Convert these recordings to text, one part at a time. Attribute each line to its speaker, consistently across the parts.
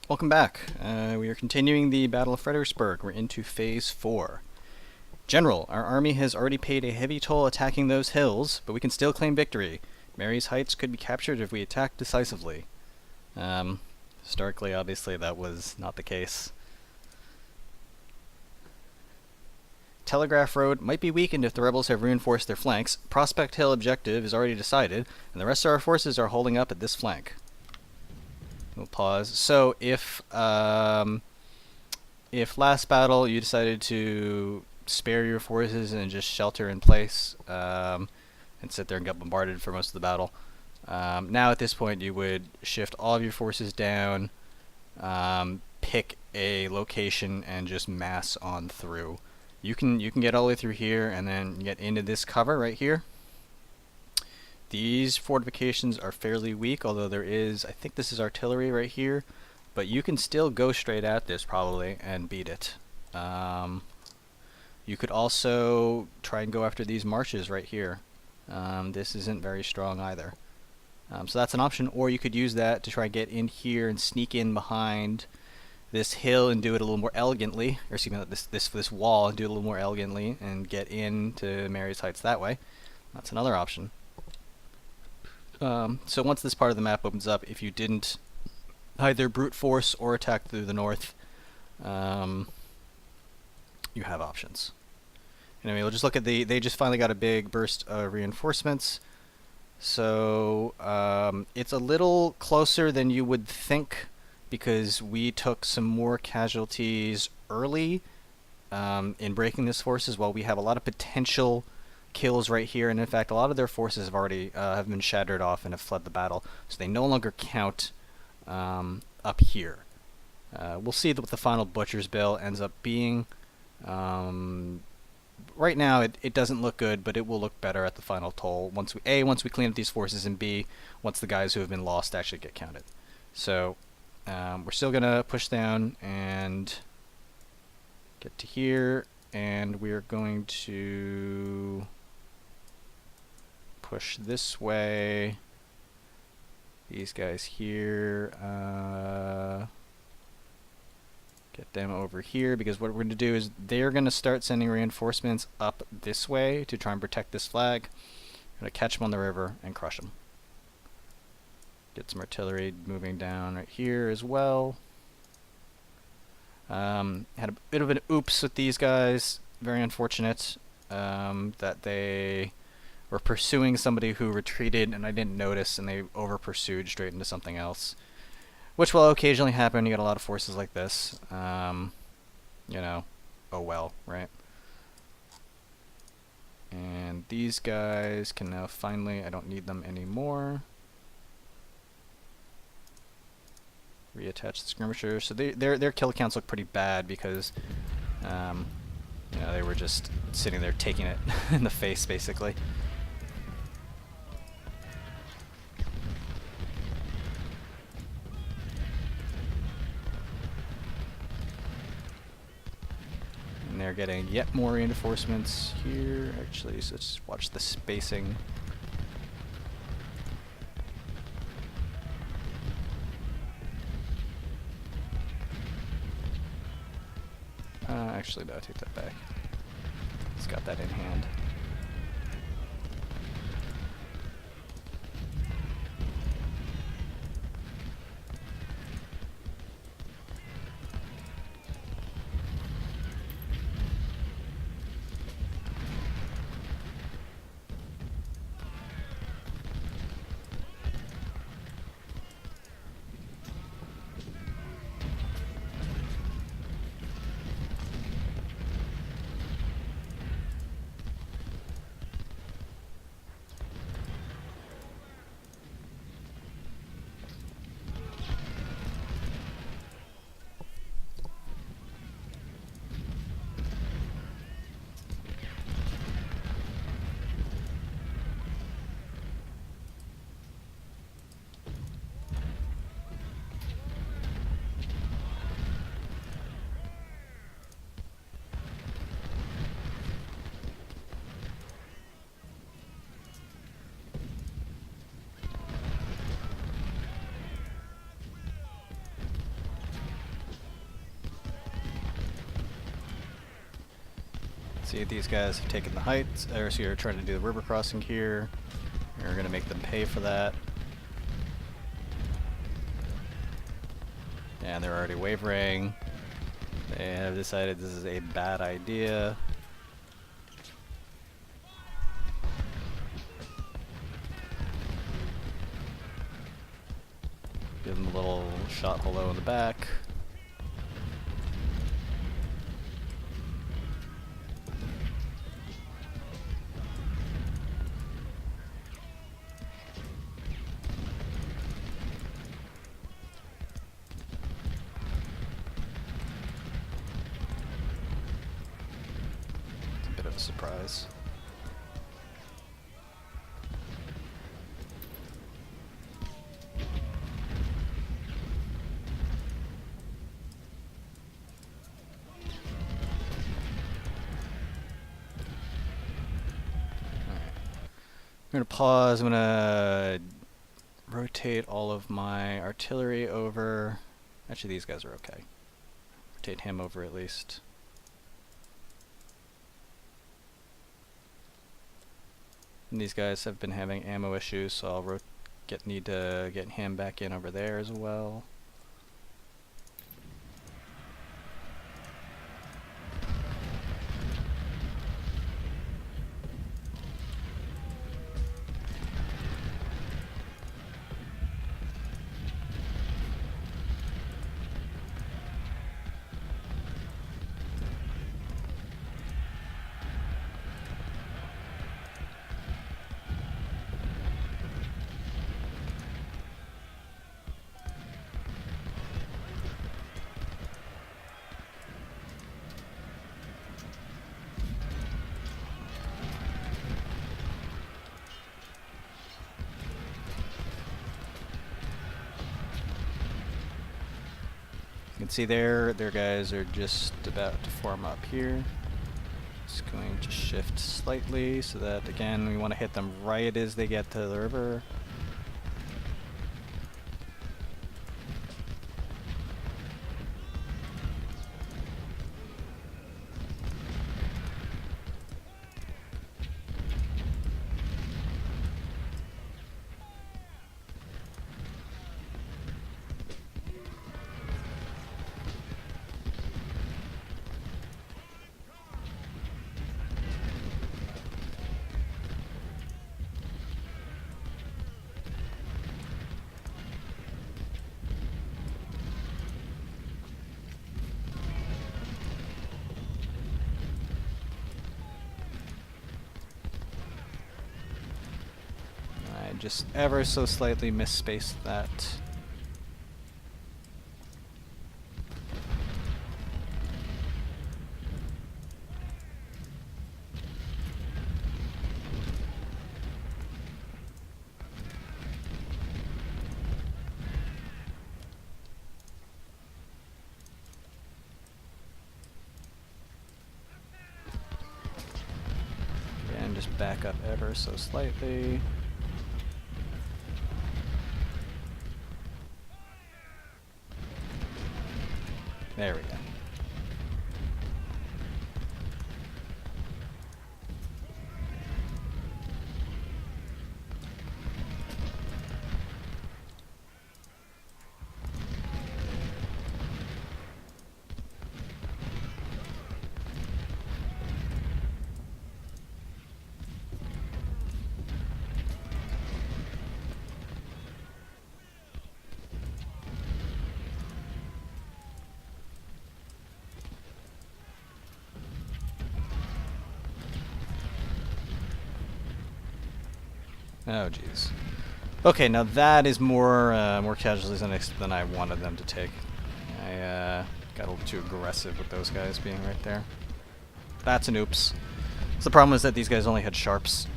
Speaker 1: Welcome back. We are continuing the Battle of Fredericksburg. We're into Phase 4. General, our army has already paid a heavy toll attacking those hills, but we can still claim victory. Mary's Heights could be captured if we attack decisively. Historically, obviously, that was not the case. Telegraph Road might be weakened if the rebels have reinforced their flanks. Prospect Hill objective is already decided, and the rest of our forces are holding up at this flank. We'll pause. So if last battle you decided to spare your forces and just shelter in place and sit there and get bombarded for most of the battle, now at this point you would shift all of your forces down, pick a location, and just mass on through. You can get all the way through here and then get into this cover right here. These fortifications are fairly weak, although there is, I think this is artillery right here, but you can still go straight at this probably and beat it. You could also try and go after these marshes right here. This isn't very strong either. So that's an option, or you could use that to try and get in here and sneak in behind this hill and do it a little more elegantly, or excuse me, this wall and do it a little more elegantly and get into Mary's Heights that way. That's another option. So once this part of the map opens up, if you didn't either brute force or attack through the north, you have options. Anyway, we'll just look at they just finally got a big burst of reinforcements. So it's a little closer than you would think because we took some more casualties early in breaking this forces while we have a lot of potential kills right here, and in fact a lot of their forces have already have been shattered off and have fled the battle, so they no longer count up here. We'll see what the final Butcher's Bill ends up being. Right now it doesn't look good, but it will look better at the final toll once we clean up these forces, and B, once the guys who have been lost actually get counted. So we're still gonna push down and get to here, and we're going to push this way. These guys here, get them over here, because what we're going to do is they're going to start sending reinforcements up this way to try and protect this flag. I'm going to catch them on the river and crush them. Get some artillery moving down right here as well. Had a bit of an oops with these guys. Very unfortunate that they were pursuing somebody who retreated and I didn't notice, and they over pursued straight into something else, which will occasionally happen. You got a lot of forces like this. You know, oh well, right? And these guys can now finally, I don't need them anymore. Reattach the skirmishers. So their kill counts look pretty bad because you know, they were just sitting there taking it in the face basically. And they're getting yet more reinforcements here. Actually, so let's watch the spacing. Actually, no, I take that back. It's got that in hand. See, these guys have taken the heights, or so you're trying to do the river crossing here. You're going to make them pay for that. And they're already wavering. They have decided this is a bad idea. Give them a little shot hello in the back. It's a bit of a surprise. I'm going to pause. I'm going to rotate all of my artillery over. Actually, these guys are okay. Rotate him over at least. And these guys have been having ammo issues, so I'll need to get him back in over there as well. You can see their guys are just about to form up here. Just going to shift slightly so that, again, we want to hit them right as they get to the river. Just ever so slightly misspaced that. Again, just back up ever so slightly. There we go. Oh, jeez. Okay, now that is more casualties than I wanted them to take. I got a little too aggressive with those guys being right there. That's an oops. So the problem is that these guys only had sharps,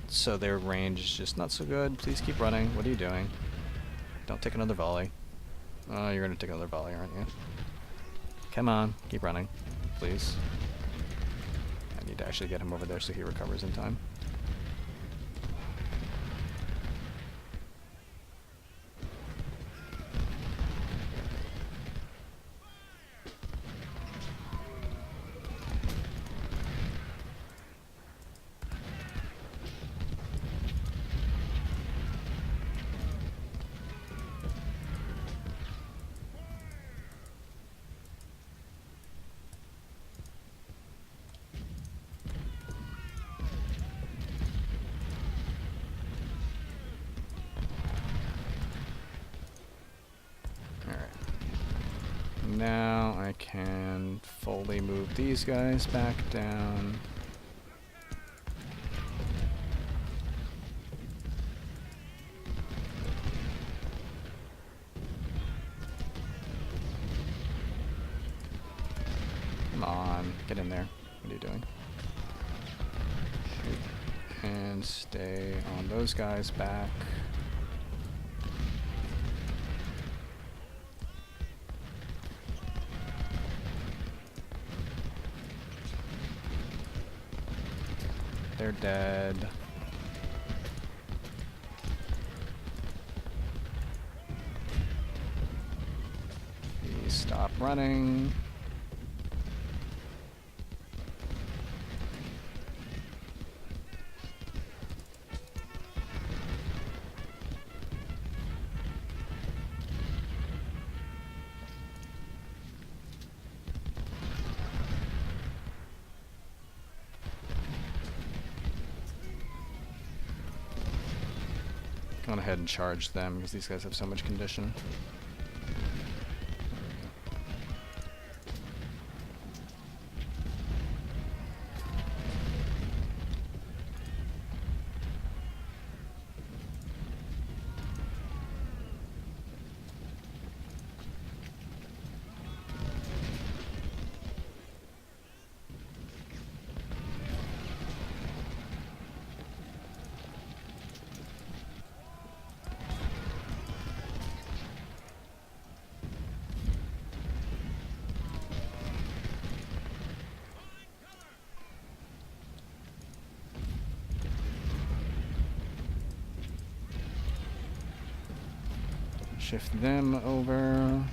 Speaker 1: so their range is just not so good. Please keep running. What are you doing? Don't take another volley. Oh, you're gonna take another volley, aren't you? Come on, keep running, please. I need to actually get him over there so he recovers in time. now I can fully move these guys back down. Come on, get in there. What are you doing? Shoot. And stay on those guys back. They're dead. Please stop running. Go ahead and charge them because these guys have so much condition. Shift them over.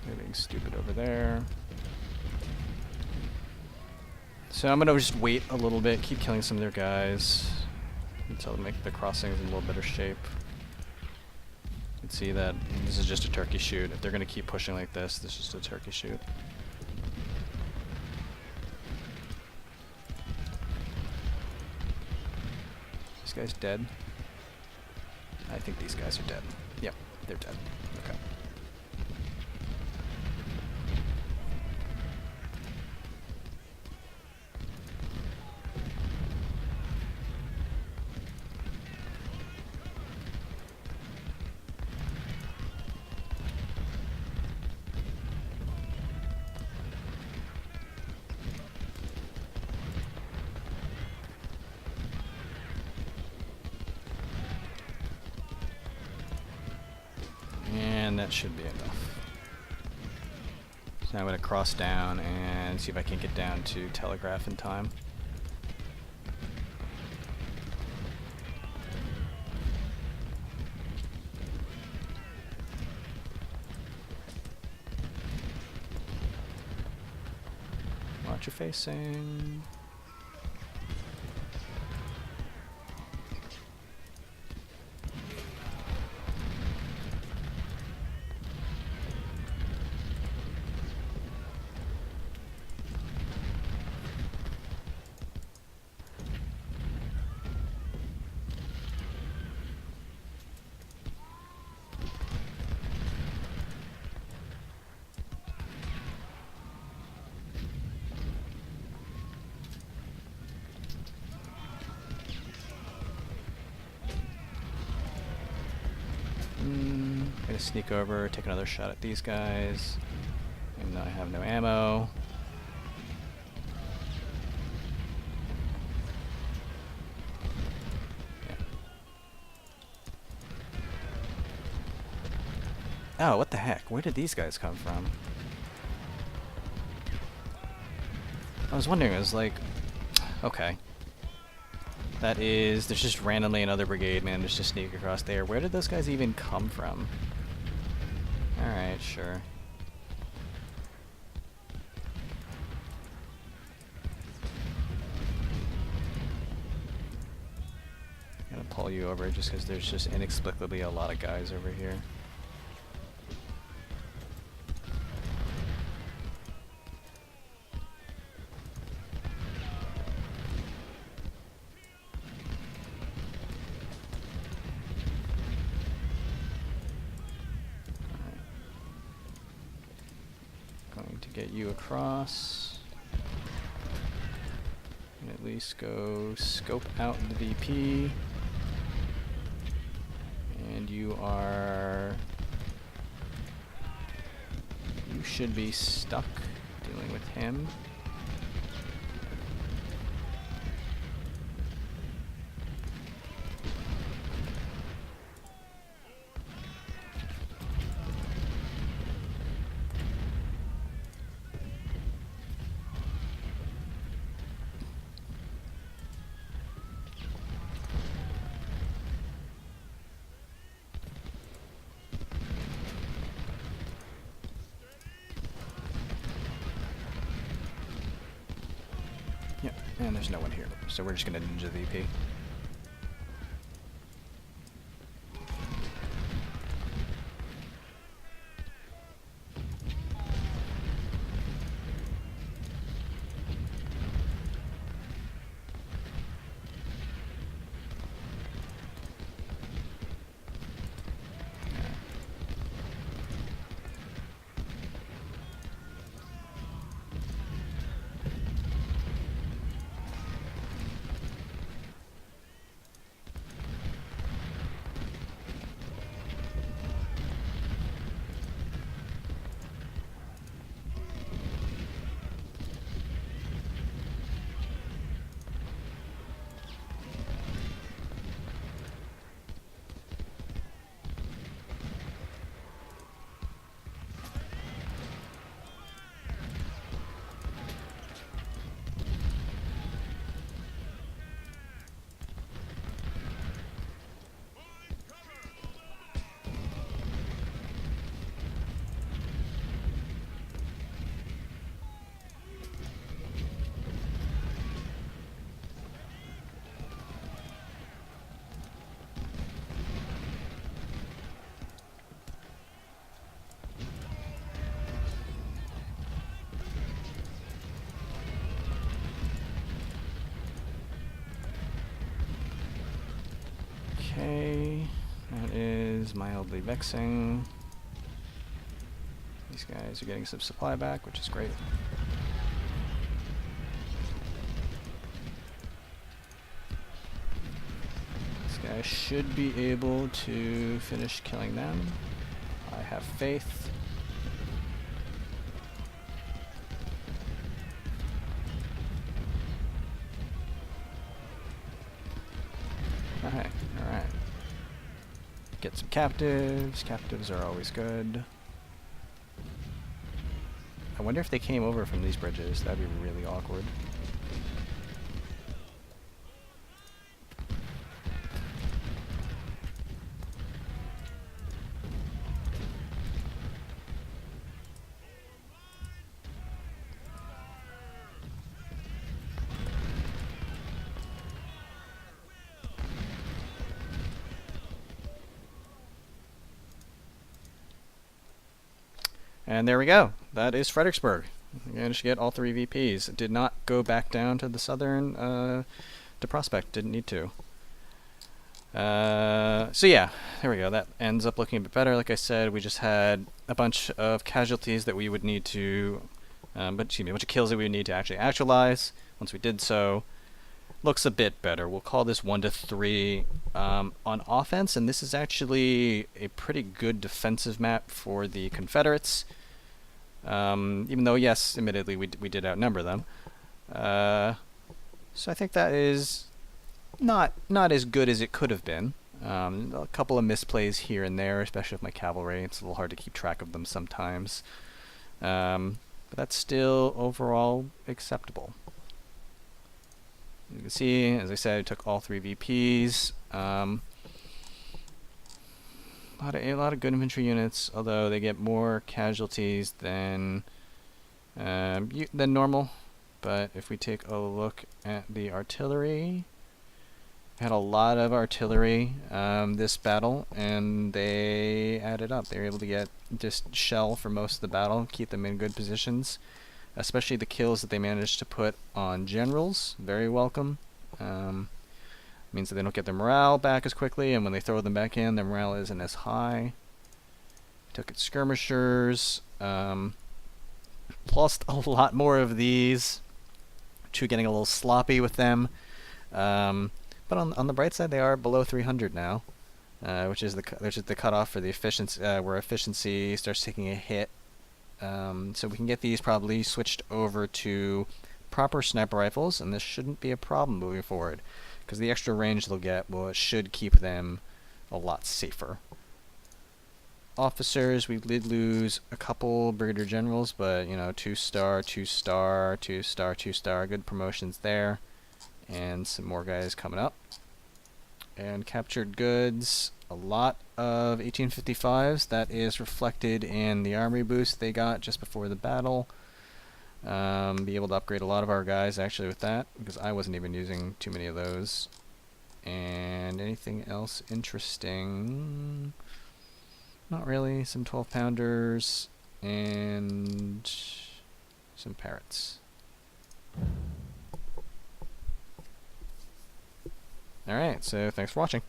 Speaker 1: They're being stupid over there. So I'm gonna just wait a little bit, keep killing some of their guys until they make the crossings in a little better shape. You can see that this is just a turkey shoot. If they're going to keep pushing like this, this is just a turkey shoot. This guy's dead. I think these guys are dead. Yep, they're dead. Okay. And that should be enough. So now I'm going to cross down and see if I can get down to telegraph in time. Watch your facing. Gonna sneak over, take another shot at these guys. Even though I have no ammo. Yeah. Oh, what the heck? Where did these guys come from? I was wondering, I was like, okay. That is, there's just randomly another brigade managed to sneak across there. Where did those guys even come from? Alright, sure. I'm gonna pull you over just because there's just inexplicably a lot of guys over here. get you across. And at least go scope out the VP. And you should be stuck dealing with him. Yep, and there's no one here, so we're just gonna ninja the VP. Okay, that is mildly vexing. These guys are getting some supply back, which is great. These guys should be able to finish killing them. I have faith. Okay, alright. Get some captives. Captives are always good. I wonder if they came over from these bridges. That'd be really awkward. And there we go. That is Fredericksburg. We managed to get all 3 VPs. It did not go back down to the southern, to Prospect. Didn't need to. So yeah, there we go. That ends up looking a bit better. Like I said, we just had a bunch of casualties that we would need to, a bunch of kills that we would need to actually actualize. Once we did so, looks a bit better. We'll call this 1 to 3 on offense, and this is actually a pretty good defensive map for the Confederates. Even though, yes, admittedly, we did outnumber them. So I think that is not as good as it could have been. A couple of misplays here and there, especially with my cavalry. It's a little hard to keep track of them sometimes. But that's still overall acceptable. You can see, as I said, I took all 3 VPs. A lot of good infantry units, although they get more casualties than normal. But if we take a look at the artillery, we had a lot of artillery this battle, and they added up. They were able to get just shell for most of the battle, keep them in good positions. Especially the kills that they managed to put on generals, very welcome. Means that they don't get their morale back as quickly, and when they throw them back in, their morale isn't as high. Took it skirmishers. lost a lot more of these. Getting a little sloppy with them. But on the bright side, they are below 300 now, which is the cutoff for the efficiency, where efficiency starts taking a hit. So we can get these probably switched over to proper sniper rifles, and this shouldn't be a problem moving forward, because the extra range they'll get should keep them a lot safer. Officers, we did lose a couple brigadier generals, but 2-star, 2-star, 2-star, 2-star, good promotions there, and some more guys coming up. And captured goods, a lot of 1855s. That is reflected in the armory boost they got just before the battle. Be able to upgrade a lot of our guys actually with that, because I wasn't even using too many of those. And anything else interesting? Not really. Some 12-pounders and some parrots. Alright, so thanks for watching.